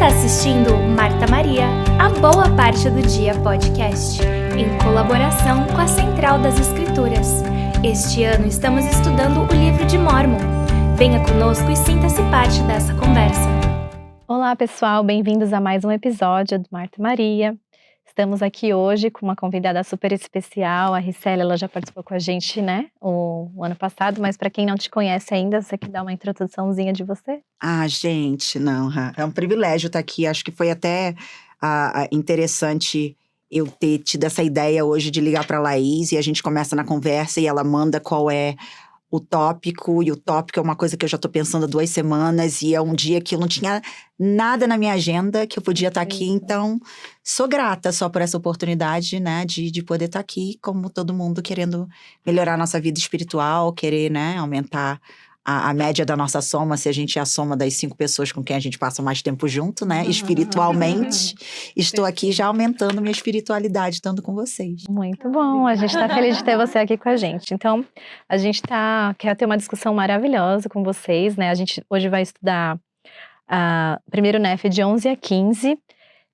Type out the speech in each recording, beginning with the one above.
está assistindo Marta Maria, a Boa Parte do Dia podcast, em colaboração com a Central das Escrituras. Este ano estamos estudando o livro de Mórmon. Venha conosco e sinta-se parte dessa conversa. Olá pessoal, bem-vindos a mais um episódio do Marta Maria. Estamos aqui hoje com uma convidada super especial, a Ricela. Ela já participou com a gente, né, o ano passado, mas para quem não te conhece ainda, você quer dar uma introduçãozinha de você? Gente, não, é um privilégio estar aqui. Acho que foi até interessante eu ter tido essa ideia hoje de ligar para a Laís e a gente começa na conversa e ela manda qual é o tópico, e o tópico é uma coisa que eu já tô pensando há 2 semanas, e é um dia que eu não tinha nada na minha agenda que eu podia estar aqui, então sou grata só por essa oportunidade, né, de poder estar aqui, como todo mundo querendo melhorar a nossa vida espiritual, querer, né, aumentar a média da nossa soma, se a gente é a soma das 5 pessoas com quem a gente passa mais tempo junto, né, espiritualmente. Estou aqui já aumentando minha espiritualidade, estando com vocês. Muito bom, a gente está feliz de ter você aqui com a gente. Então, a gente quer ter uma discussão maravilhosa com vocês, né, a gente hoje vai estudar primeiro NEF de 11 a 15,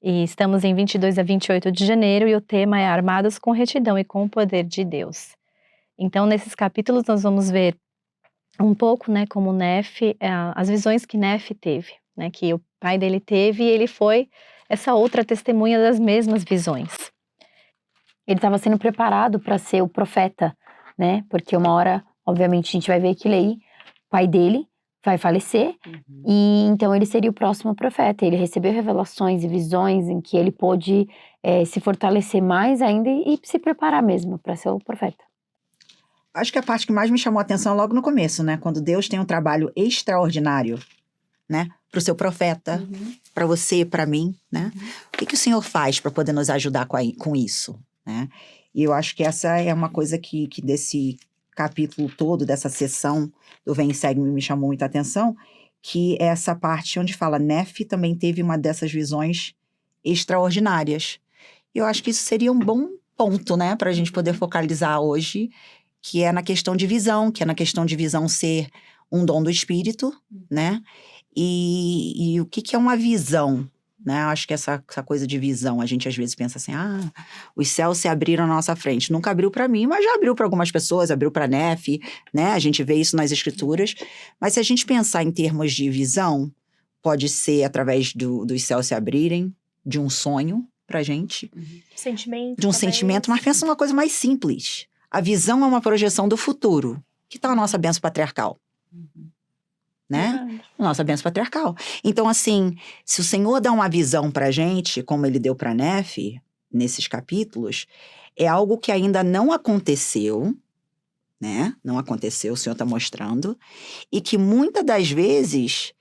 e estamos em 22 a 28 de janeiro, e o tema é Armados com Retidão e com o Poder de Deus. Então, nesses capítulos nós vamos ver um pouco, né, como Nef, as visões que Nef teve, né, que o pai dele teve, e ele foi essa outra testemunha das mesmas visões. Ele estava sendo preparado para ser o profeta, né, porque uma hora, obviamente, a gente vai ver que Lei, pai dele, vai falecer, e então ele seria o próximo profeta. Ele recebeu revelações e visões em que ele pôde se fortalecer mais ainda e se preparar mesmo para ser o profeta. Acho que a parte que mais me chamou a atenção é logo no começo, né? Quando Deus tem um trabalho extraordinário, né? Para o seu profeta, para você, para mim, né? O que o Senhor faz para poder nos ajudar com isso, né? E eu acho que essa é uma coisa que desse capítulo todo, dessa sessão do Vem e Segue-me, me chamou muita atenção, que é essa parte onde fala, Nef também teve uma dessas visões extraordinárias. E eu acho que isso seria um bom ponto, né? Para a gente poder focalizar hoje, que é na questão de visão, que é na questão de visão ser um dom do Espírito, né? E o que é uma visão, né? Eu acho que essa coisa de visão, a gente às vezes pensa assim, os céus se abriram na nossa frente. Nunca abriu para mim, mas já abriu para algumas pessoas, abriu para Nef, né? A gente vê isso nas escrituras. Mas se a gente pensar em termos de visão, pode ser através dos céus se abrirem, de um sonho pra gente. Sentimento. De um sentimento, mas pensa numa coisa mais simples. A visão é uma projeção do futuro. Que tal a nossa bênção patriarcal? Né? Nossa bênção patriarcal. Então, assim, se o Senhor dá uma visão pra gente, como ele deu pra Nef, nesses capítulos, é algo que ainda não aconteceu, né? Não aconteceu, o Senhor tá mostrando, e que muitas das vezes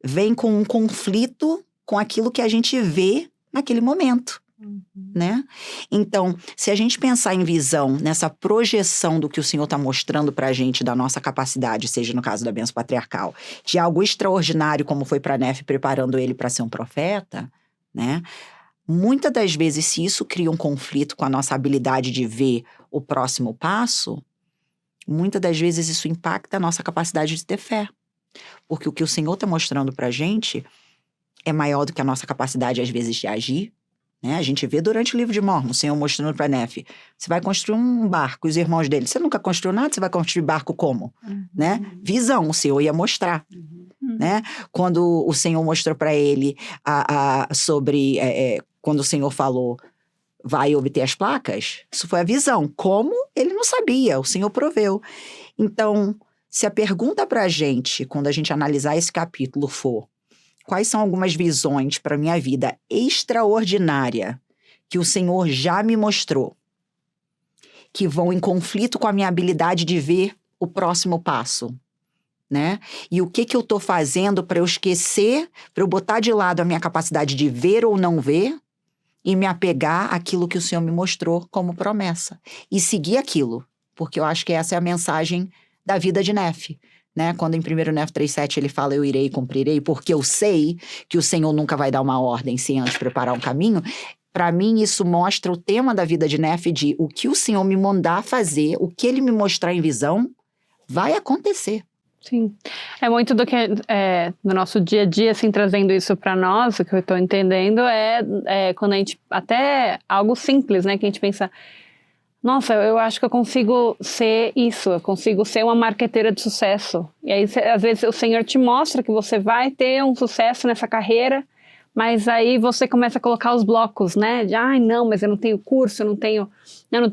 vem com um conflito com aquilo que a gente vê naquele momento. Né? Então, se a gente pensar em visão, nessa projeção do que o Senhor está mostrando para a gente, da nossa capacidade, seja no caso da bênção patriarcal, de algo extraordinário, como foi para Nef, preparando ele para ser um profeta, né? Muitas das vezes, se isso cria um conflito com a nossa habilidade de ver o próximo passo, muitas das vezes isso impacta a nossa capacidade de ter fé. Porque o que o Senhor está mostrando para a gente é maior do que a nossa capacidade, às vezes, de agir. Né? A gente vê durante o livro de Mórmon, o Senhor mostrando para Nef, você vai construir um barco, os irmãos dele, você nunca construiu nada, você vai construir barco como? Né? Visão, o Senhor ia mostrar. Né? Quando o Senhor mostrou para ele sobre, quando o Senhor falou, vai obter as placas, isso foi a visão. Como? Ele não sabia, o Senhor proveu. Então, se a pergunta para a gente, quando a gente analisar esse capítulo for, quais são algumas visões para a minha vida extraordinária que o Senhor já me mostrou, que vão em conflito com a minha habilidade de ver o próximo passo, né? E o que eu estou fazendo para eu esquecer, para eu botar de lado a minha capacidade de ver ou não ver e me apegar àquilo que o Senhor me mostrou como promessa e seguir aquilo, porque eu acho que essa é a mensagem da vida de Nef. Né? Quando em 1 Nef 3,7 ele fala, eu irei e cumprirei, porque eu sei que o Senhor nunca vai dar uma ordem sem antes preparar um caminho. Para mim, isso mostra o tema da vida de Nef, de o que o Senhor me mandar fazer, o que ele me mostrar em visão, vai acontecer. Sim, é muito do que no nosso dia a dia, assim, trazendo isso para nós, o que eu estou entendendo é quando a gente, até algo simples, né, que a gente pensa, nossa, eu acho que eu consigo ser isso, eu consigo ser uma marqueteira de sucesso. E aí, às vezes, o Senhor te mostra que você vai ter um sucesso nessa carreira, mas aí você começa a colocar os blocos, né? De, ai, não, mas eu não tenho curso, eu não tenho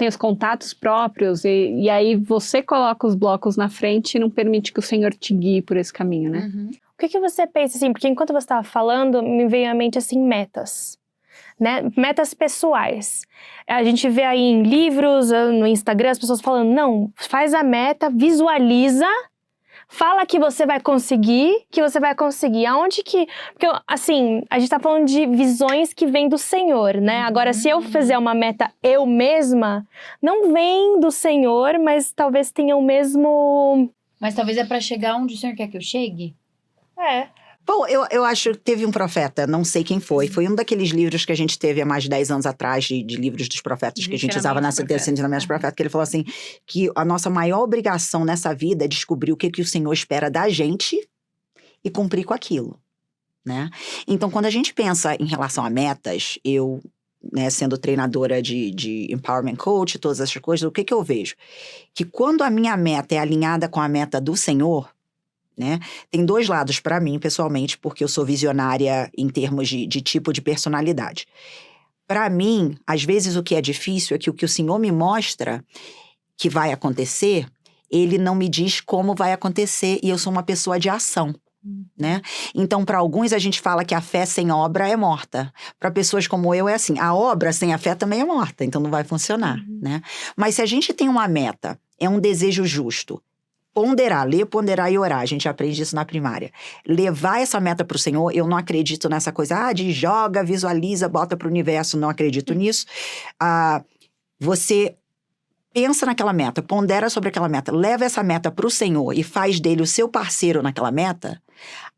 os contatos próprios. E aí você coloca os blocos na frente e não permite que o Senhor te guie por esse caminho, né? O que você pensa, assim, porque enquanto você estava falando, me veio à mente, assim, metas, né? Metas pessoais. A gente vê aí em livros, no Instagram, as pessoas falando, não, faz a meta, visualiza, fala que você vai conseguir, aonde que... Porque, assim, a gente tá falando de visões que vêm do Senhor, né? Agora, se eu fizer uma meta eu mesma, não vem do Senhor, mas talvez tenha o mesmo... Mas talvez é pra chegar onde o Senhor quer que eu chegue? Bom, eu acho que teve um profeta, não sei quem foi um daqueles livros que a gente teve há mais de 10 anos atrás, de livros dos profetas, que a gente usava na sentença de ensinamentos dos profetas, que ele falou assim, que a nossa maior obrigação nessa vida é descobrir o que o Senhor espera da gente e cumprir com aquilo, né? Então, quando a gente pensa em relação a metas, eu, né, sendo treinadora de Empowerment Coach, todas essas coisas, o que eu vejo? Que quando a minha meta é alinhada com a meta do Senhor, né? Tem dois lados para mim, pessoalmente, porque eu sou visionária em termos de tipo de personalidade. Para mim, às vezes o que é difícil é que o que o Senhor me mostra que vai acontecer, Ele não me diz como vai acontecer e eu sou uma pessoa de ação. Né? Então, para alguns a gente fala que a fé sem obra é morta. Para pessoas como eu é assim, a obra sem a fé também é morta, então não vai funcionar, né? Mas se a gente tem uma meta, é um desejo justo, ponderar, ler, ponderar e orar. A gente aprende isso na primária. Levar essa meta para o Senhor, eu não acredito nessa coisa, de joga, visualiza, bota para o universo, não acredito nisso. Você pensa naquela meta, pondera sobre aquela meta, leva essa meta para o Senhor e faz dele o seu parceiro naquela meta,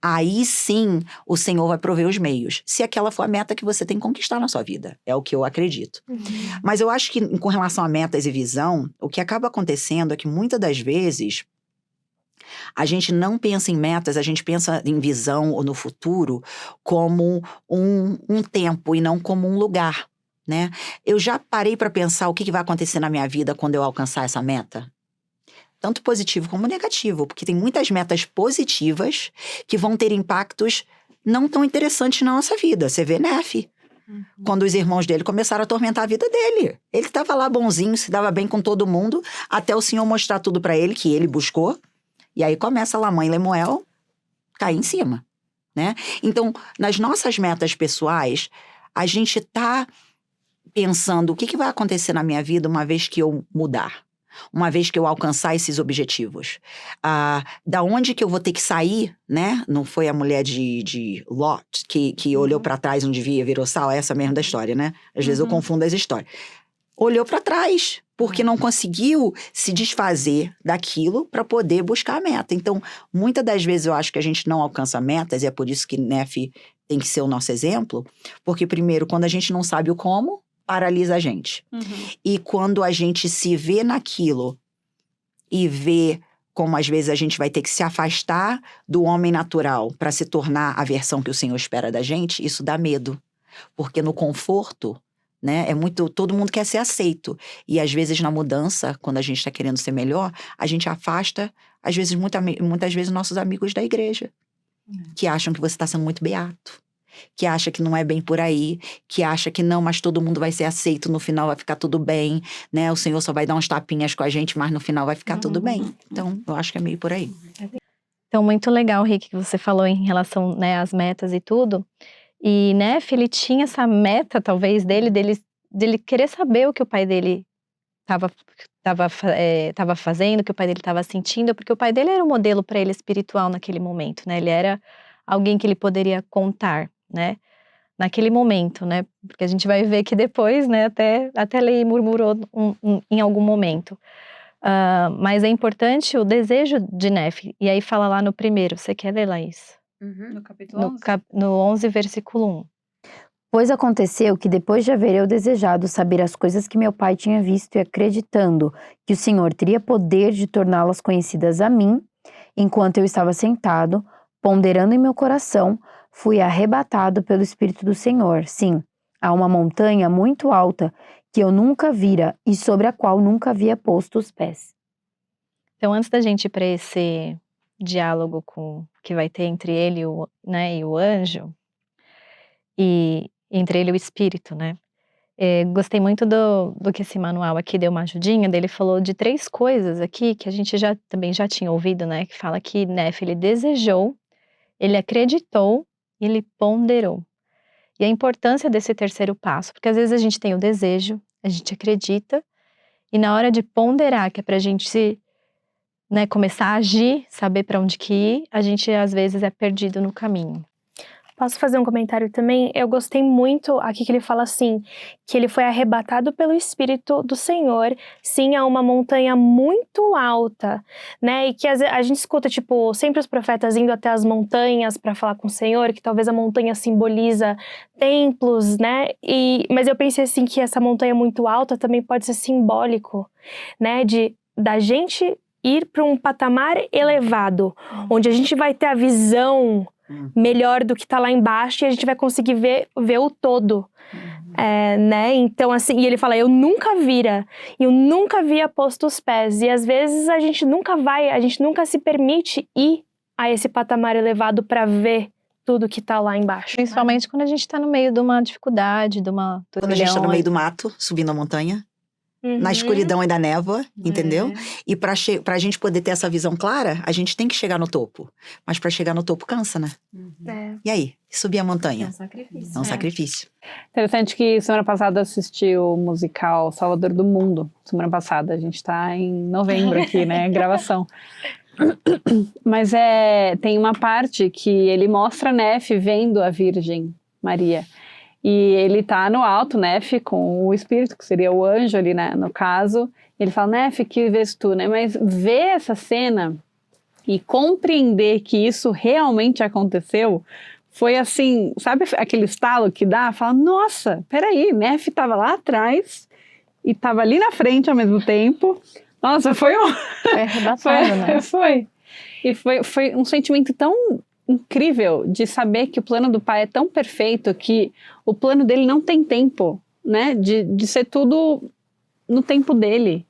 aí sim o Senhor vai prover os meios. Se aquela for a meta que você tem que conquistar na sua vida. É o que eu acredito. Mas eu acho que com relação a metas e visão, o que acaba acontecendo é que muitas das vezes a gente não pensa em metas, a gente pensa em visão ou no futuro como um tempo e não como um lugar, né? Eu já parei para pensar o que vai acontecer na minha vida quando eu alcançar essa meta? Tanto positivo como negativo, porque tem muitas metas positivas que vão ter impactos não tão interessantes na nossa vida. Você vê Nefe. Quando os irmãos dele começaram a atormentar a vida dele. Ele estava lá bonzinho, se dava bem com todo mundo, até o Senhor mostrar tudo para ele, que ele buscou. E aí começa lá a mãe Lemuel cair em cima, né? Então, nas nossas metas pessoais, a gente tá pensando o que vai acontecer na minha vida uma vez que eu mudar, uma vez que eu alcançar esses objetivos. Da onde que eu vou ter que sair, né? Não foi a mulher de Lot que olhou para trás onde via, virou sal? É essa mesmo da história, né? Às vezes eu confundo as histórias. Olhou para trás, porque não conseguiu se desfazer daquilo para poder buscar a meta. Então, muitas das vezes eu acho que a gente não alcança metas, e é por isso que Nefe tem que ser o nosso exemplo, porque primeiro, quando a gente não sabe o como, paralisa a gente. E quando a gente se vê naquilo e vê como às vezes a gente vai ter que se afastar do homem natural para se tornar a versão que o Senhor espera da gente, isso dá medo. Porque no conforto, né, todo mundo quer ser aceito. E às vezes na mudança, quando a gente está querendo ser melhor, a gente afasta, às vezes, muitas vezes, nossos amigos da igreja. Que acham que você está sendo muito beato. Que acha que não é bem por aí, que acha que não, mas todo mundo vai ser aceito, no final vai ficar tudo bem, né? O Senhor só vai dar uns tapinhas com a gente, mas no final vai ficar tudo bem. Então, eu acho que é meio por aí. Então, muito legal, Rick, que você falou em relação, né, às metas e tudo. E Nefe, ele tinha essa meta, talvez, dele querer saber o que o pai dele estava fazendo, o que o pai dele estava sentindo, porque o pai dele era um modelo para ele espiritual naquele momento, né? Ele era alguém que ele poderia contar, né, naquele momento, né, porque a gente vai ver que depois, né, até ele murmurou em algum momento. Mas é importante o desejo de Nefe, e aí fala lá no primeiro, você quer ler, Laís? No capítulo 11? No 11, versículo 1. Pois aconteceu que depois de haver eu desejado saber as coisas que meu pai tinha visto e acreditando que o Senhor teria poder de torná-las conhecidas a mim, Enquanto eu estava sentado, ponderando em meu coração, fui arrebatado pelo Espírito do Senhor. Sim, a uma montanha muito alta que eu nunca vira e sobre a qual nunca havia posto os pés. Então, antes da gente ir para esse diálogo que vai ter entre ele e o anjo, e entre ele e o espírito, né? Gostei muito do que esse manual aqui deu uma ajudinha, ele falou de 3 coisas aqui que a gente também já tinha ouvido, né? Que fala que Nefe, ele desejou, ele acreditou e ele ponderou. E a importância desse terceiro passo, porque às vezes a gente tem o desejo, a gente acredita, e na hora de ponderar, que é pra gente começar a agir, saber para onde que ir, a gente às vezes é perdido no caminho. Posso fazer um comentário também? Eu gostei muito aqui que ele fala assim, que ele foi arrebatado pelo Espírito do Senhor, sim, a uma montanha muito alta, né? E que a gente escuta, tipo, sempre os profetas indo até as montanhas para falar com o Senhor, que talvez a montanha simboliza templos, né? Mas eu pensei assim que essa montanha muito alta também pode ser simbólico, né? Da gente ir para um patamar elevado, onde a gente vai ter a visão melhor do que tá lá embaixo e a gente vai conseguir ver o todo, né? Então, assim, e ele fala, eu nunca via posto os pés. E às vezes a gente nunca se permite ir a esse patamar elevado para ver tudo que tá lá embaixo. Principalmente quando a gente tá no meio de uma dificuldade, de uma turbilhão. Quando a gente tá no meio do mato, subindo a montanha, na escuridão e da névoa, entendeu? E pra gente poder ter essa visão clara, a gente tem que chegar no topo. Mas pra chegar no topo cansa, né? E aí? Subir a montanha? É um sacrifício. É um sacrifício. Interessante que semana passada eu assisti o musical Salvador do Mundo. Semana passada, a gente tá em novembro aqui, né? Gravação. Mas tem uma parte que ele mostra Nefe vendo a Virgem Maria. E ele tá no alto, Nefe, com o espírito, que seria o anjo ali, né, no caso. Ele fala, Nefe, que vês tu, né? Mas ver essa cena e compreender que isso realmente aconteceu, foi assim, sabe aquele estalo que dá? Fala, nossa, peraí, Nefe tava lá atrás e tava ali na frente ao mesmo tempo. Nossa, foi arrebatado, né? Foi. E foi um sentimento tão incrível de saber que o plano do pai é tão perfeito que o plano dele não tem tempo, né? De ser tudo no tempo dele.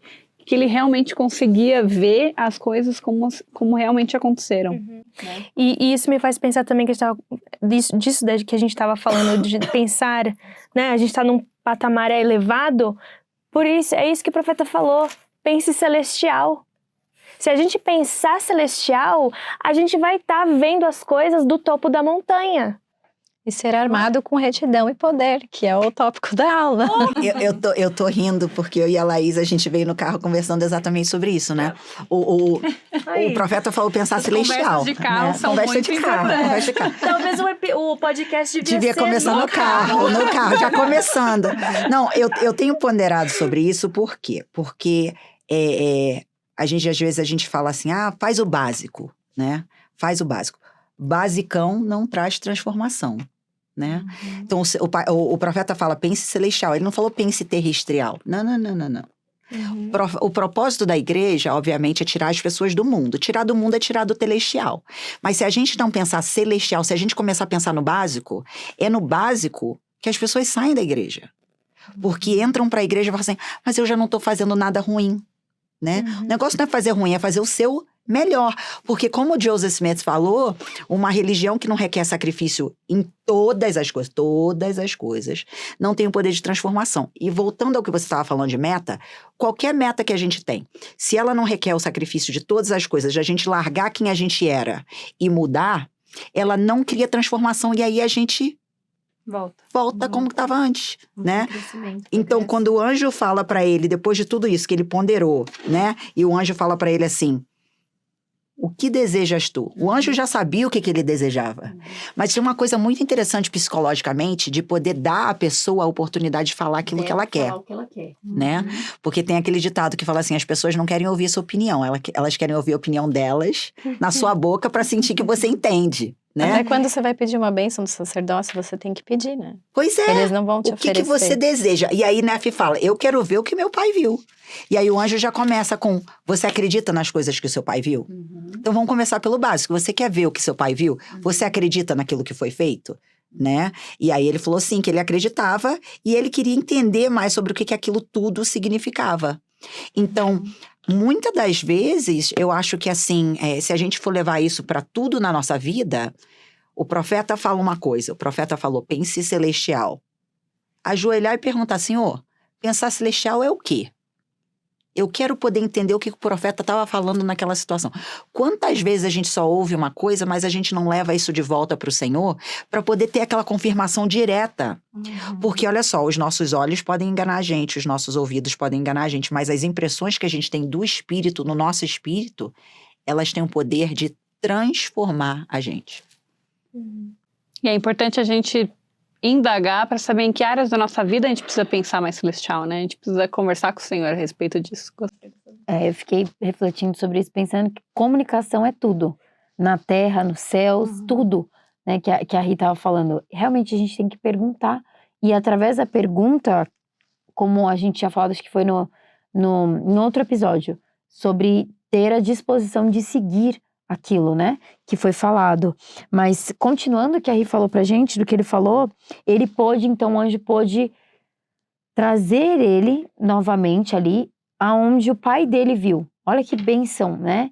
Que ele realmente conseguia ver as coisas como realmente aconteceram. Né? E isso me faz pensar também que disso que a gente estava falando, de pensar, né? A gente está num patamar elevado, por isso, é isso que o profeta falou, pense celestial. Se a gente pensar celestial, a gente vai estar vendo as coisas do topo da montanha. E ser armado com retidão e poder, que é o tópico da aula. Eu tô rindo, porque eu e a Laís, a gente veio no carro conversando exatamente sobre isso, né? O profeta falou pensar celestial. Conversas de carro, né? São conversa de carro. Talvez o podcast devia ser começar no carro, já começando. Não, eu tenho ponderado sobre isso, por quê? Porque às vezes a gente fala assim, faz o básico, né? Faz o básico. Basicão não traz transformação, né? Então, o profeta fala, pense celestial. Ele não falou pense terrestrial. Não. O propósito da igreja, obviamente, é tirar as pessoas do mundo. Tirar do mundo é tirar do celestial. Mas se a gente não pensar celestial, se a gente começar a pensar no básico, é no básico que as pessoas saem da igreja. Porque entram para a igreja e falam assim, mas eu já não estou fazendo nada ruim, né? O negócio não é fazer ruim, é fazer o seu melhor, porque como o Joseph Smith falou, uma religião que não requer sacrifício em todas as coisas, não tem o poder de transformação. E voltando ao que você estava falando de meta, qualquer meta que a gente tem, se ela não requer o sacrifício de todas as coisas, de a gente largar quem a gente era e mudar, ela não cria transformação e aí a gente volta como estava antes, né? Então, quando o anjo fala para ele, depois de tudo isso que ele ponderou, né? E o anjo fala para ele assim, o que desejas tu? O anjo já sabia o que ele desejava. Mas tinha uma coisa muito interessante psicologicamente de poder dar à pessoa a oportunidade de falar aquilo que ela quer. Né? Porque tem aquele ditado que fala assim, as pessoas não querem ouvir sua opinião, elas querem ouvir a opinião delas na sua boca para sentir que você entende. né? Até quando você vai pedir uma bênção do sacerdócio, você tem que pedir, né? Pois é. Eles não vão te O que oferecer. você deseja? E aí Nefe fala, eu quero ver o que meu pai viu. E aí o anjo já começa com, você acredita nas coisas que o seu pai viu? Então vamos começar pelo básico. Você quer ver o que seu pai viu? Você acredita naquilo que foi feito? Né? E aí ele falou sim, que ele acreditava e ele queria entender mais sobre o que aquilo tudo significava. Então, muitas das vezes, eu acho que assim, se a gente for levar isso para tudo na nossa vida, o profeta fala uma coisa, o profeta falou, pense celestial. Ajoelhar e perguntar, Senhor, pensar celestial é o quê? Eu quero poder entender o que o profeta estava falando naquela situação. Quantas vezes a gente só ouve uma coisa, mas a gente não leva isso de volta para o Senhor para poder ter aquela confirmação direta? Porque, olha só, os nossos olhos podem enganar a gente, os nossos ouvidos podem enganar a gente, mas as impressões que a gente tem do Espírito, no nosso Espírito, elas têm o poder de transformar a gente. E é importante a gente indagar para saber em que áreas da nossa vida a gente precisa pensar mais celestial, né? A gente precisa conversar com o Senhor a respeito disso. Eu fiquei refletindo sobre isso, pensando que comunicação é tudo. Na terra, nos céus, tudo, né? Que a Rita estava falando. Realmente a gente tem que perguntar. E através da pergunta, como a gente tinha falado, acho que foi no outro episódio, sobre ter a disposição de seguir aquilo, né, que foi falado. Mas, continuando o que a Ri falou pra gente, do que ele falou, então o anjo pôde trazer ele novamente ali, aonde o pai dele viu. Olha que bênção, né?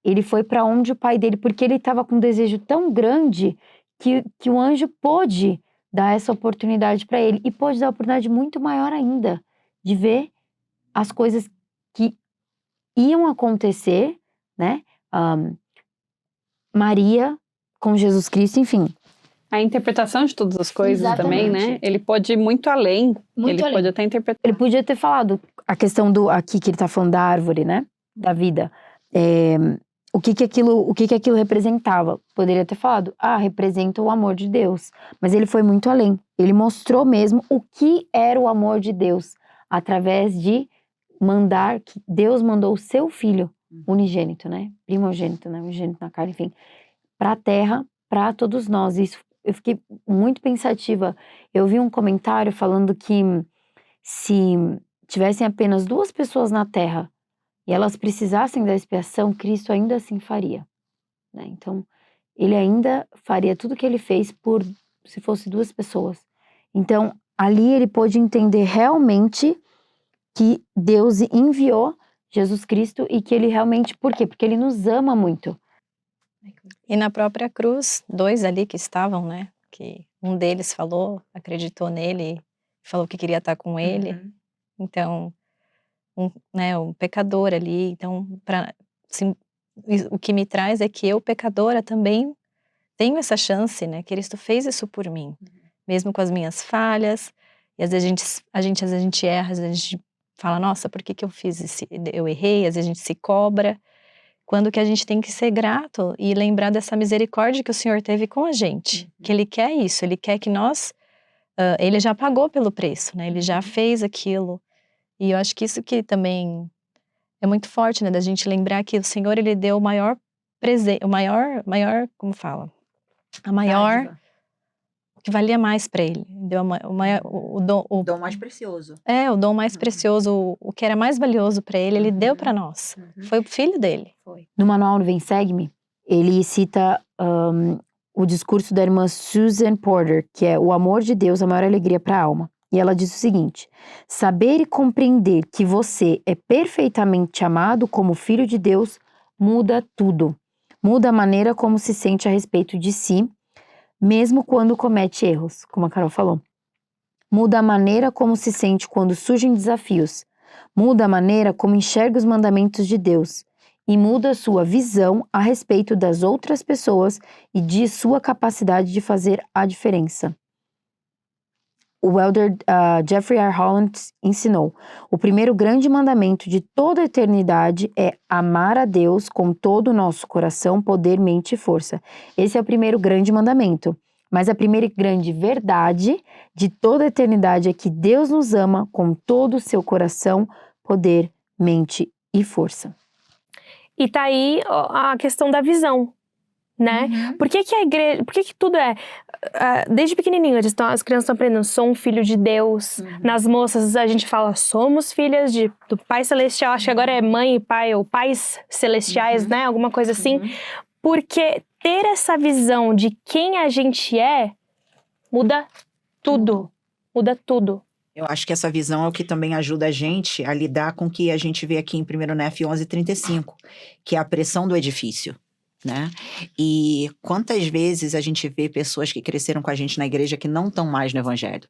Ele foi para onde o pai dele, porque ele estava com um desejo tão grande que o anjo pôde dar essa oportunidade para ele, e pôde dar uma oportunidade muito maior ainda, de ver as coisas que iam acontecer, né? Maria com Jesus Cristo, enfim. A interpretação de todas as coisas também, né? Ele pode ir muito além. Pode até interpretar. Ele podia ter falado a questão aqui que ele tá falando da árvore, né? Da vida. O que aquilo representava? Poderia ter falado, representa o amor de Deus. Mas ele foi muito além. Ele mostrou mesmo o que era o amor de Deus, através de que Deus mandou o seu filho unigênito, né? Primogênito, né? Unigênito na carne, enfim, para a terra, para todos nós. Isso, eu fiquei muito pensativa. Eu vi um comentário falando que se tivessem apenas 2 pessoas na terra e elas precisassem da expiação, Cristo ainda assim faria, né? Então, ele ainda faria tudo que ele fez se fosse 2 pessoas. Então, ali ele pôde entender realmente que Deus enviou Jesus Cristo e que ele realmente... Por quê? Porque ele nos ama muito. E na própria cruz, 2 ali que estavam, né? Que um deles acreditou nele, falou que queria estar com ele. Então, um pecador ali. Então, o que me traz é que eu, pecadora, também tenho essa chance, né? Cristo fez isso por mim. Mesmo com as minhas falhas. E às vezes a gente erra, às vezes a gente fala, nossa, por que eu fiz isso? Eu errei, às vezes a gente se cobra. Quando que a gente tem que ser grato e lembrar dessa misericórdia que o Senhor teve com a gente. Que Ele quer isso, Ele quer que nós... Ele já pagou pelo preço, né? Ele já fez aquilo. E eu acho que isso que também é muito forte, né? Da gente lembrar que o Senhor, Ele deu o maior presente, como fala? A maior... que valia mais para ele. Deu o dom mais precioso. O dom mais precioso, o que era mais valioso para ele, ele deu para nós. Foi o filho dele. No manual Vem Segue-me, ele cita o discurso da irmã Susan Porter, que é o amor de Deus, a maior alegria para a alma. E ela diz o seguinte: saber e compreender que você é perfeitamente amado como filho de Deus muda tudo. Muda a maneira como se sente a respeito de si, mesmo quando comete erros, como a Carol falou. Muda a maneira como se sente quando surgem desafios. Muda a maneira como enxerga os mandamentos de Deus. E muda a sua visão a respeito das outras pessoas e de sua capacidade de fazer a diferença. O elder Jeffrey R. Holland ensinou: o primeiro grande mandamento de toda a eternidade é amar a Deus com todo o nosso coração, poder, mente e força. Esse é o primeiro grande mandamento. Mas a primeira grande verdade de toda a eternidade é que Deus nos ama com todo o seu coração, poder, mente e força. E tá aí a questão da visão, né? Por que a igreja, por que tudo é... desde pequenininho, as crianças estão aprendendo, sou um filho de Deus. Nas moças, a gente fala, somos filhas do Pai Celestial. Acho que agora é mãe e pai, ou pais celestiais, né? Alguma coisa assim. Porque ter essa visão de quem a gente é, muda tudo. Muda tudo. Eu acho que essa visão é o que também ajuda a gente a lidar com o que a gente vê aqui em 1 Nef 11:35, que é a pressão do edifício, né? E quantas vezes a gente vê pessoas que cresceram com a gente na igreja que não estão mais no evangelho,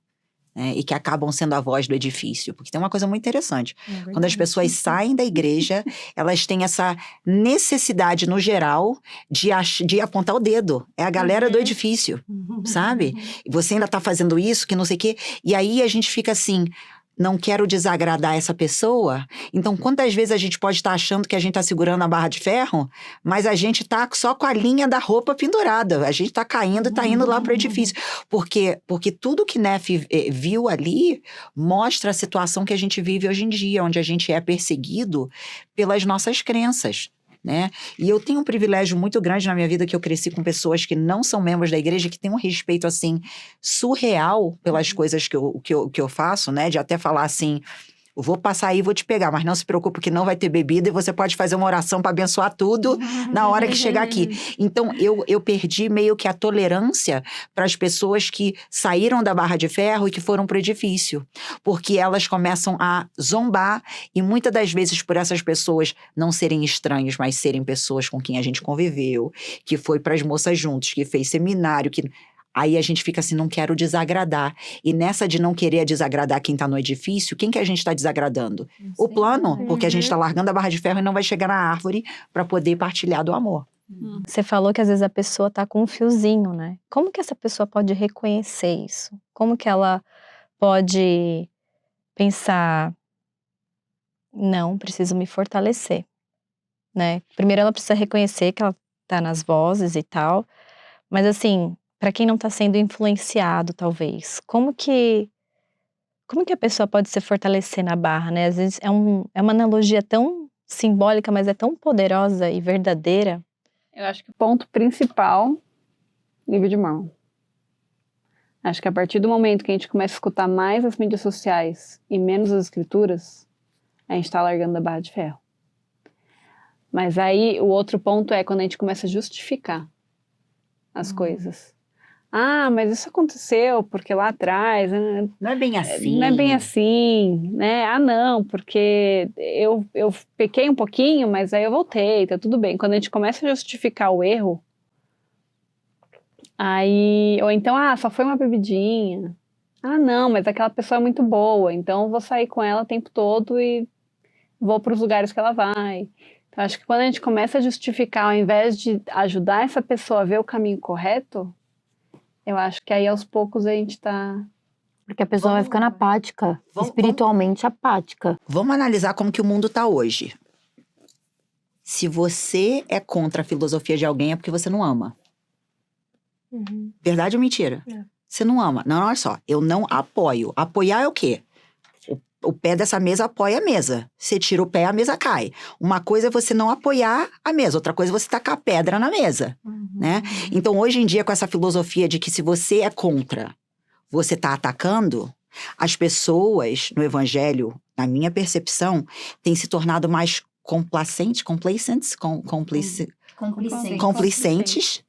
né? E que acabam sendo a voz do edifício. Porque tem uma coisa muito interessante. Quando as pessoas saem da igreja, elas têm essa necessidade, no geral, de apontar o dedo. É a galera do edifício, sabe? E você ainda tá fazendo isso, que não sei o quê. E aí a gente fica assim... Não quero desagradar essa pessoa. Então, quantas vezes a gente pode estar achando que a gente está segurando a barra de ferro, mas a gente está só com a linha da roupa pendurada. A gente está caindo e está indo lá para o edifício. Porque tudo que Nef viu ali mostra a situação que a gente vive hoje em dia, onde a gente é perseguido pelas nossas crenças, né? E eu tenho um privilégio muito grande na minha vida, que eu cresci com pessoas que não são membros da igreja, que têm um respeito, assim, surreal pelas coisas que eu faço, né? De até falar assim, eu vou passar aí e vou te pegar, mas não se preocupe que não vai ter bebida e você pode fazer uma oração para abençoar tudo na hora que chegar aqui. Então, eu perdi meio que a tolerância para as pessoas que saíram da barra de ferro e que foram pro edifício. Porque elas começam a zombar e muitas das vezes por essas pessoas não serem estranhos, mas serem pessoas com quem a gente conviveu, que foi para as moças juntos, que fez seminário, que... Aí a gente fica assim, não quero desagradar. E nessa de não querer desagradar quem tá no edifício, quem que a gente tá desagradando? O plano, porque a gente tá largando a barra de ferro e não vai chegar na árvore para poder partilhar do amor. Você falou que às vezes a pessoa tá com um fiozinho, né? Como que essa pessoa pode reconhecer isso? Como que ela pode pensar, não, preciso me fortalecer, né? Primeiro ela precisa reconhecer que ela tá nas vozes e tal, mas assim... Para quem não está sendo influenciado, talvez, como que a pessoa pode se fortalecer na barra, né? Às vezes é uma analogia tão simbólica, mas é tão poderosa e verdadeira. Eu acho que o ponto principal, livro de Mormon. Acho que a partir do momento que a gente começa a escutar mais as mídias sociais e menos as escrituras, a gente está largando da barra de ferro. Mas aí o outro ponto é quando a gente começa a justificar as coisas. Ah, mas isso aconteceu porque lá atrás... Não é bem assim. Não é bem assim, né? Ah, não, porque eu pequei um pouquinho, mas aí eu voltei, tá tudo bem. Quando a gente começa a justificar o erro, aí... Ou então, só foi uma bebidinha. Ah, não, mas aquela pessoa é muito boa, então eu vou sair com ela o tempo todo e vou para os lugares que ela vai. Então, acho que quando a gente começa a justificar, ao invés de ajudar essa pessoa a ver o caminho correto... Eu acho que aí aos poucos a gente tá... Porque a pessoa vai ficando apática, espiritualmente apática. Vamos analisar como que o mundo tá hoje. Se você é contra a filosofia de alguém é porque você não ama. Verdade ou mentira? Você não ama. Não, olha só, eu não apoio. Apoiar é o quê? O pé dessa mesa apoia a mesa. Você tira o pé, a mesa cai. Uma coisa é você não apoiar a mesa, outra coisa é você tacar pedra na mesa, né? Então, hoje em dia, com essa filosofia de que se você é contra, você tá atacando, as pessoas no evangelho, na minha percepção, têm se tornado mais complicentes,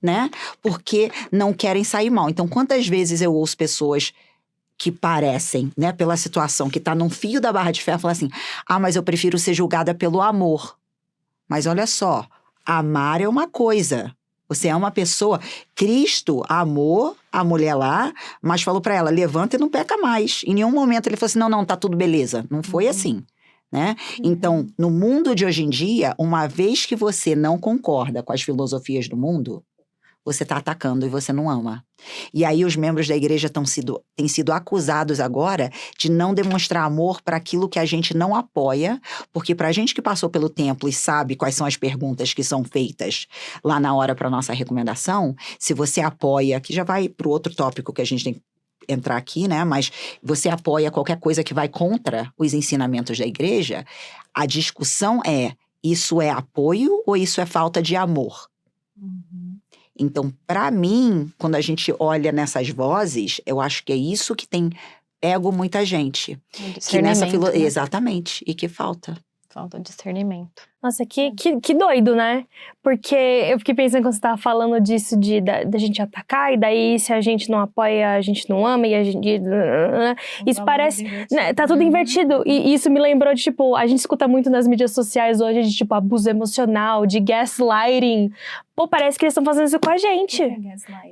né? Porque não querem sair mal. Então, quantas vezes eu ouço pessoas... que parecem, né, pela situação, que tá num fio da barra de ferro, falar assim, mas eu prefiro ser julgada pelo amor. Mas olha só, amar é uma coisa. Você é uma pessoa, Cristo amou a mulher lá, mas falou pra ela, levanta e não peca mais. Em nenhum momento ele falou assim, não, tá tudo beleza. Não foi assim, né? Então, no mundo de hoje em dia, uma vez que você não concorda com as filosofias do mundo, você está atacando e você não ama. E aí os membros da igreja têm sido acusados agora de não demonstrar amor para aquilo que a gente não apoia, porque para a gente que passou pelo templo e sabe quais são as perguntas que são feitas lá na hora para nossa recomendação, se você apoia, que já vai para o outro tópico que a gente tem que entrar aqui, né? Mas você apoia qualquer coisa que vai contra os ensinamentos da igreja, a discussão é, isso é apoio ou isso é falta de amor? Então, para mim, quando a gente olha nessas vozes, eu acho que é isso que tem ego muita gente. Que nessa Discernimento, né? Exatamente, e que falta. Falta discernimento. Nossa, que doido, né? Porque eu fiquei pensando quando você tava falando disso da gente atacar, e daí se a gente não apoia, a gente não ama, e a gente... Isso parece... Né, tá tudo invertido. E isso me lembrou de, tipo, a gente escuta muito nas mídias sociais hoje de, tipo, abuso emocional, de gaslighting. Pô, parece que eles estão fazendo isso com a gente.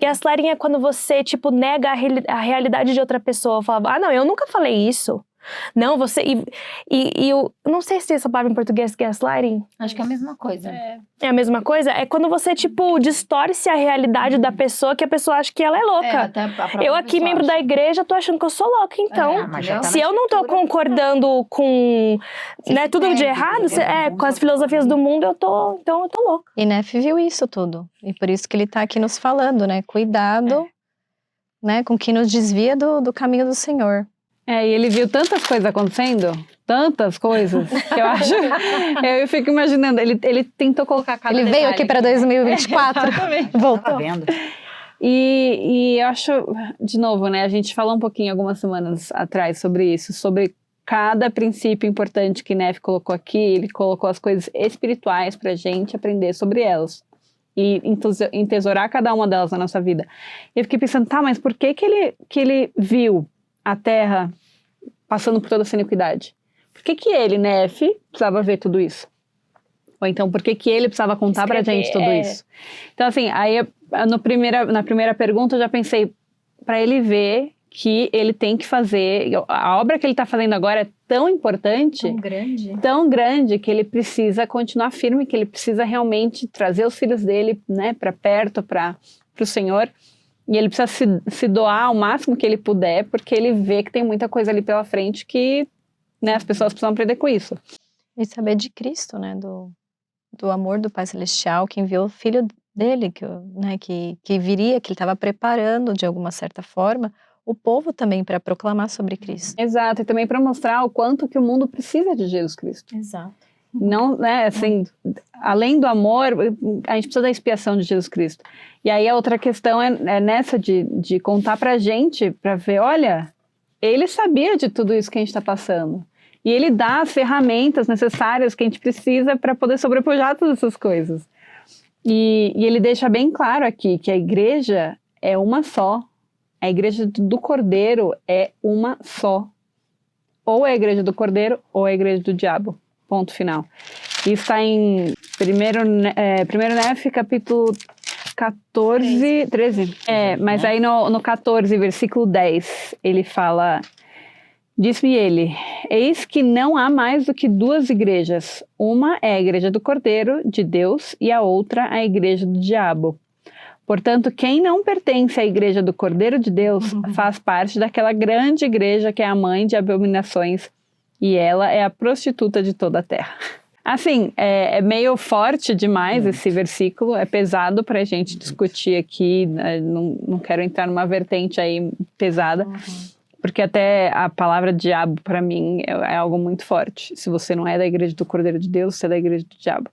Gaslighting é quando você, tipo, nega a realidade de outra pessoa. Fala, não, eu nunca falei isso. Não, você... E eu não sei se tem essa palavra em português, gaslighting. Acho que é a mesma coisa. É a mesma coisa? É quando você, tipo, distorce a realidade da pessoa, que a pessoa acha que ela é louca. Até a própria Eu aqui, pessoa membro acha. da igreja, tô achando que eu sou louca, então. mas já tá Se na eu não tô estrutura. concordando com, né, se tudo de perde, errado, você vê com as filosofias do mundo, então eu tô louca. E Neff viu isso tudo. E por isso que ele tá aqui nos falando, né? Cuidado, né? Com quem nos desvia do caminho do Senhor. E ele viu tantas coisas acontecendo, tantas coisas, que eu acho... eu fico imaginando, ele tentou colocar cada Ele veio aqui para 2024. Voltou. Tava vendo. E eu acho, de novo, né, a gente falou um pouquinho algumas semanas atrás sobre isso, sobre cada princípio importante que Neff colocou aqui. Ele colocou as coisas espirituais pra gente aprender sobre elas e entesourar cada uma delas na nossa vida. E eu fiquei pensando, tá, mas por que ele viu a terra passando por toda essa iniquidade? Por que ele, Neff, precisava ver tudo isso? Ou então, por que ele precisava contar pra gente tudo isso? Então, assim, aí na primeira pergunta eu já pensei, pra ele ver que ele tem que fazer, a obra que ele tá fazendo agora é tão importante, tão grande, que ele precisa continuar firme, que ele precisa realmente trazer os filhos dele, né, pra perto, pro Senhor. E ele precisa se doar ao máximo que ele puder, porque ele vê que tem muita coisa ali pela frente que, né, as pessoas precisam aprender com isso. E saber de Cristo, né? Do amor do Pai Celestial, que enviou o Filho dele, que viria, que ele estava preparando, de alguma certa forma, o povo também para proclamar sobre Cristo. Exato, e também para mostrar o quanto que o mundo precisa de Jesus Cristo. Exato. Não, né, assim, além do amor, a gente precisa da expiação de Jesus Cristo. E aí a outra questão é nessa de contar pra gente, pra ver, olha, ele sabia de tudo isso que a gente está passando. E ele dá as ferramentas necessárias que a gente precisa para poder sobrepujar todas essas coisas. E ele deixa bem claro aqui que a igreja é uma só. A igreja do Cordeiro é uma só. Ou é a igreja do Cordeiro, ou é a igreja do diabo. Ponto final. Isso está em 1 Nefe, capítulo 13. Mas aí no 14, versículo 10, ele fala... Disse-me ele, eis que não há mais do que duas igrejas. Uma é a igreja do Cordeiro, de Deus, e a outra a igreja do diabo. Portanto, quem não pertence à igreja do Cordeiro de Deus faz parte daquela grande igreja que é a mãe de abominações, e ela é a prostituta de toda a terra. Assim, é meio forte demais esse versículo, é pesado para a gente discutir aqui, não quero entrar numa vertente aí pesada, porque até a palavra diabo, para mim, é algo muito forte. Se você não é da igreja do Cordeiro de Deus, você é da igreja do diabo.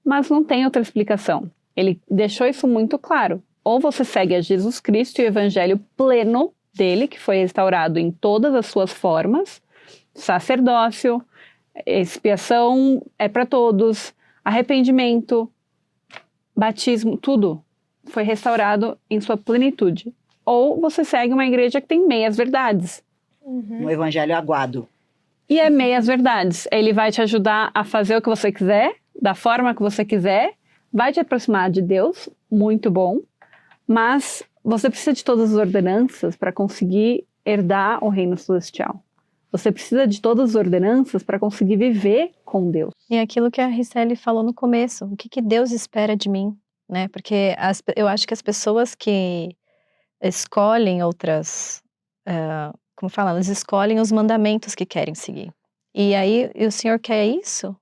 Mas não tem outra explicação. Ele deixou isso muito claro. Ou você segue a Jesus Cristo e o evangelho pleno dele, que foi restaurado em todas as suas formas, sacerdócio, expiação é para todos, arrependimento, batismo, tudo foi restaurado em sua plenitude. Ou você segue uma igreja que tem meias verdades. Um evangelho aguado. E é meias verdades. Ele vai te ajudar a fazer o que você quiser, da forma que você quiser, vai te aproximar de Deus, muito bom, mas você precisa de todas as ordenanças para conseguir herdar o reino celestial. Você precisa de todas as ordenanças para conseguir viver com Deus. E aquilo que a Ricelli falou no começo, o que Deus espera de mim, né? Porque eu acho que as pessoas que escolhem outras, como fala, elas escolhem os mandamentos que querem seguir. E aí, o Senhor quer isso?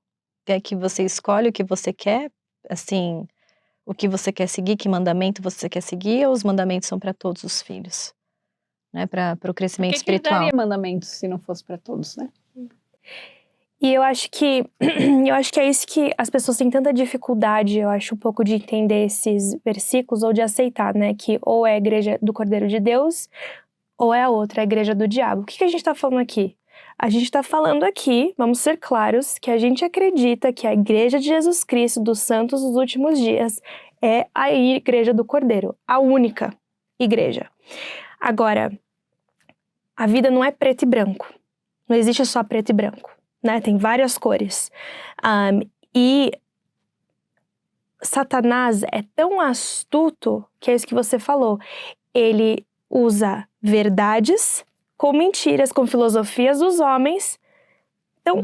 Quer que você escolha o que você quer? Assim, o que você quer seguir, que mandamento você quer seguir, ou os mandamentos são para todos os filhos? Né? Para o crescimento espiritual. Por que daria mandamentos se não fosse para todos, né? E eu acho que é isso que as pessoas têm tanta dificuldade, eu acho, um pouco de entender esses versículos ou de aceitar, né? Que ou é a igreja do Cordeiro de Deus ou é a outra, a igreja do diabo. O que a gente tá falando aqui? A gente tá falando aqui, vamos ser claros, que a gente acredita que a igreja de Jesus Cristo dos santos dos últimos dias é a igreja do Cordeiro, a única igreja. Agora, a vida não é preto e branco. Não existe só preto e branco. Né? Tem várias cores. E Satanás é tão astuto, que é isso que você falou. Ele usa verdades com mentiras, com filosofias dos homens. Então,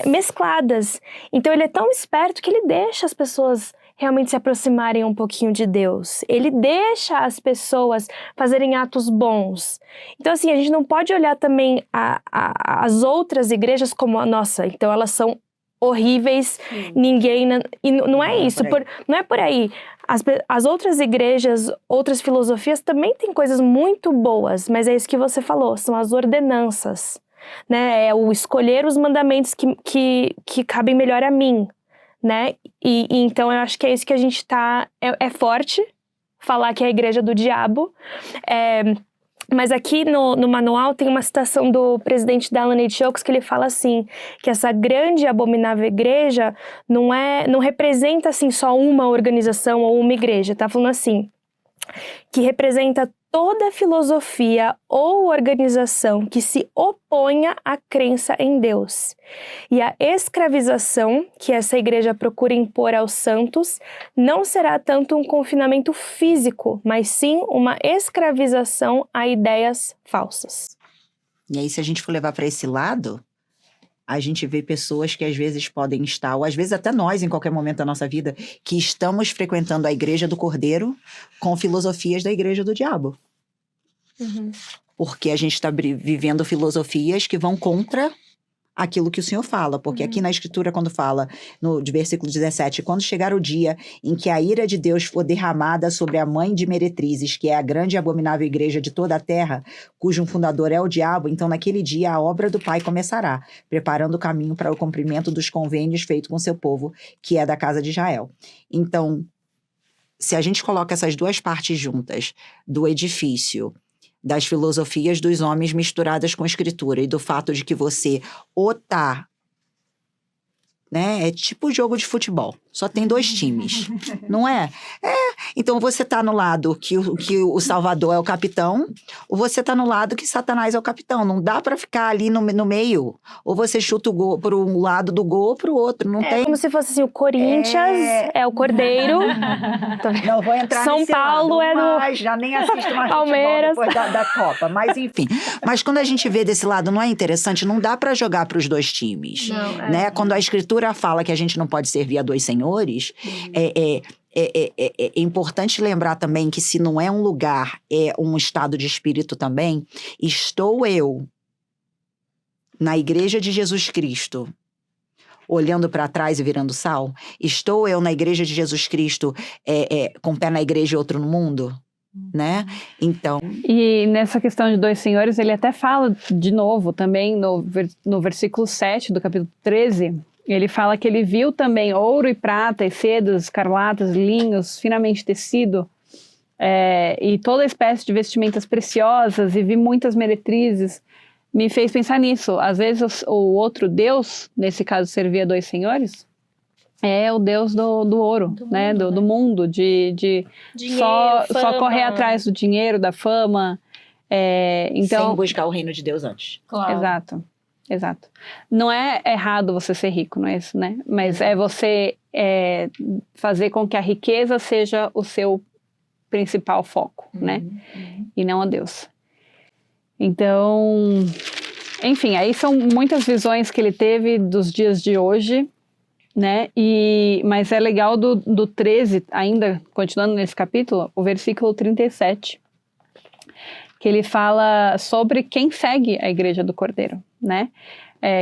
mescladas. Então ele é tão esperto que ele deixa as pessoas realmente se aproximarem um pouquinho de Deus. Ele deixa as pessoas fazerem atos bons. Então, assim, a gente não pode olhar também as outras igrejas como a nossa. Então, elas são horríveis, ninguém... E não é isso, não é por aí. As outras igrejas, outras filosofias também têm coisas muito boas, mas é isso que você falou, são as ordenanças, né? É o escolher os mandamentos que cabem melhor a mim, né? E então eu acho que é isso que a gente tá... É forte falar que é a igreja do diabo. Mas aqui no manual tem uma citação do presidente da Alan H. Oaks que ele fala assim, que essa grande e abominável igreja não representa assim só uma organização ou uma igreja. Tá falando assim, que representa toda filosofia ou organização que se oponha à crença em Deus. E a escravização que essa igreja procura impor aos santos não será tanto um confinamento físico, mas sim uma escravização a ideias falsas. E aí, se a gente for levar para esse lado, a gente vê pessoas que às vezes podem estar, ou às vezes até nós, em qualquer momento da nossa vida, que estamos frequentando a igreja do Cordeiro com filosofias da igreja do diabo. Porque a gente está vivendo filosofias que vão contra aquilo que o Senhor fala. Porque aqui na Escritura, quando fala, de versículo 17, quando chegar o dia em que a ira de Deus for derramada sobre a mãe de meretrizes, que é a grande e abominável igreja de toda a terra, cujo fundador é o diabo, então naquele dia a obra do Pai começará, preparando o caminho para o cumprimento dos convênios feitos com seu povo, que é da casa de Israel. Então, se a gente coloca essas duas partes juntas, do edifício, das filosofias dos homens misturadas com a escritura e do fato de que você tá, né? É tipo jogo de futebol, só tem 2 times, não é? Então você tá no lado que o Salvador é o capitão, ou você tá no lado que Satanás é o capitão. Não dá pra ficar ali no meio. Ou você chuta o gol para um lado do gol ou pro outro, não tem. É como se fosse assim, o Corinthians é o Cordeiro. Não vou entrar São nesse Paulo lado, é mas já nem assisto mais Palmeiras. futebol depois da Copa. Mas enfim. Mas quando a gente vê desse lado, não é interessante? Não dá pra jogar pros 2 times. Não, né? Quando a Escritura fala que a gente não pode servir a 2 senhores, é importante lembrar também que se não é um lugar, é um estado de espírito também. Estou eu na igreja de Jesus Cristo, olhando para trás e virando sal? Estou eu na igreja de Jesus Cristo, com um pé na igreja e outro no mundo? Né? Então... E nessa questão de 2 senhores, ele até fala de novo também no versículo 7 do capítulo 13... Ele fala que ele viu também ouro e prata, e sedas, escarlatas, linhos, finamente tecido, e toda espécie de vestimentas preciosas, e vi muitas meretrizes. Me fez pensar nisso. Às vezes o outro Deus, nesse caso servia 2 senhores, é o Deus do ouro, né? Do mundo, de dinheiro, só correr atrás do dinheiro, da fama. Então, sem buscar o reino de Deus antes. Claro. Exato. Não é errado você ser rico, não é isso, né? Mas é você fazer com que a riqueza seja o seu principal foco, né? E não a Deus. Então, enfim, aí são muitas visões que ele teve dos dias de hoje, né? Mas é legal do 13, ainda continuando nesse capítulo, o versículo 37, que ele fala sobre quem segue a igreja do Cordeiro, né?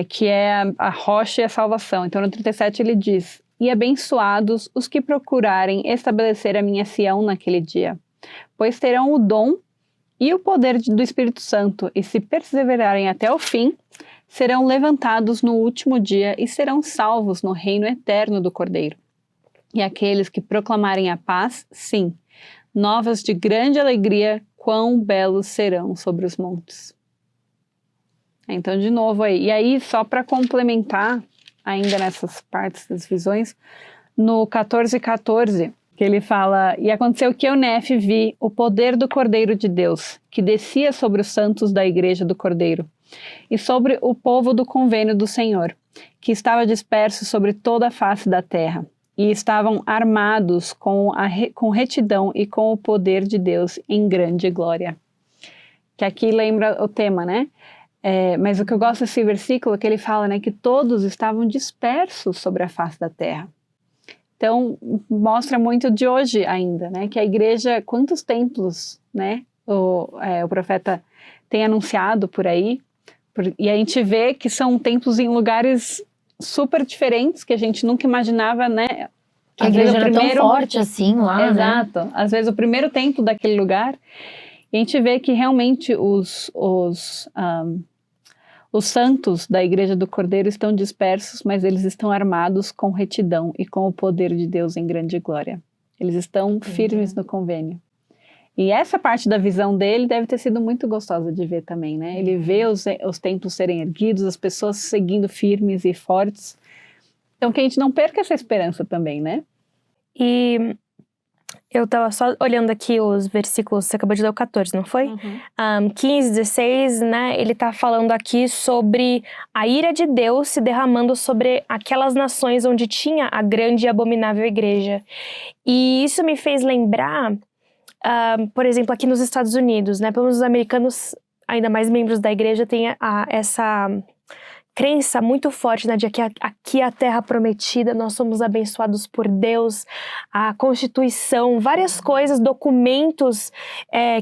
Que é a rocha e a salvação. Então, no 37 ele diz: e abençoados os que procurarem estabelecer a minha Sião naquele dia, pois terão o dom e o poder do Espírito Santo, e se perseverarem até o fim, serão levantados no último dia e serão salvos no reino eterno do Cordeiro. E aqueles que proclamarem a paz, sim, novas de grande alegria, quão belos serão sobre os montes. Então, de novo aí. E aí, só para complementar, ainda nessas partes das visões, no 14:14, que ele fala: e aconteceu que eu, Nefe, vi o poder do Cordeiro de Deus, que descia sobre os santos da igreja do Cordeiro, e sobre o povo do convênio do Senhor, que estava disperso sobre toda a face da terra, e estavam armados com retidão e com o poder de Deus em grande glória. Que aqui lembra o tema, né? Mas o que eu gosto desse versículo é que ele fala, né, que todos estavam dispersos sobre a face da terra. Então, mostra muito de hoje ainda, né, que a igreja, quantos templos, né, o profeta tem anunciado por aí, e a gente vê que são templos em lugares super diferentes, que a gente nunca imaginava, né. Que a igreja era tão forte assim lá, exato, né? Às vezes o primeiro templo daquele lugar, e a gente vê que realmente os santos da Igreja do Cordeiro estão dispersos, mas eles estão armados com retidão e com o poder de Deus em grande glória. Eles estão firmes no convênio. E essa parte da visão dele deve ter sido muito gostosa de ver também, né? Ele vê os templos serem erguidos, as pessoas seguindo firmes e fortes. Então, que a gente não perca essa esperança também, né? E eu tava só olhando aqui os versículos, você acabou de ler o 14, não foi? 15, 16, né? Ele tá falando aqui sobre a ira de Deus se derramando sobre aquelas nações onde tinha a grande e abominável igreja. E isso me fez lembrar, por exemplo, aqui nos Estados Unidos, né? Pelo menos os americanos, ainda mais membros da igreja, têm essa crença muito forte, né, de que aqui é a terra prometida, nós somos abençoados por Deus, a Constituição, várias coisas, documentos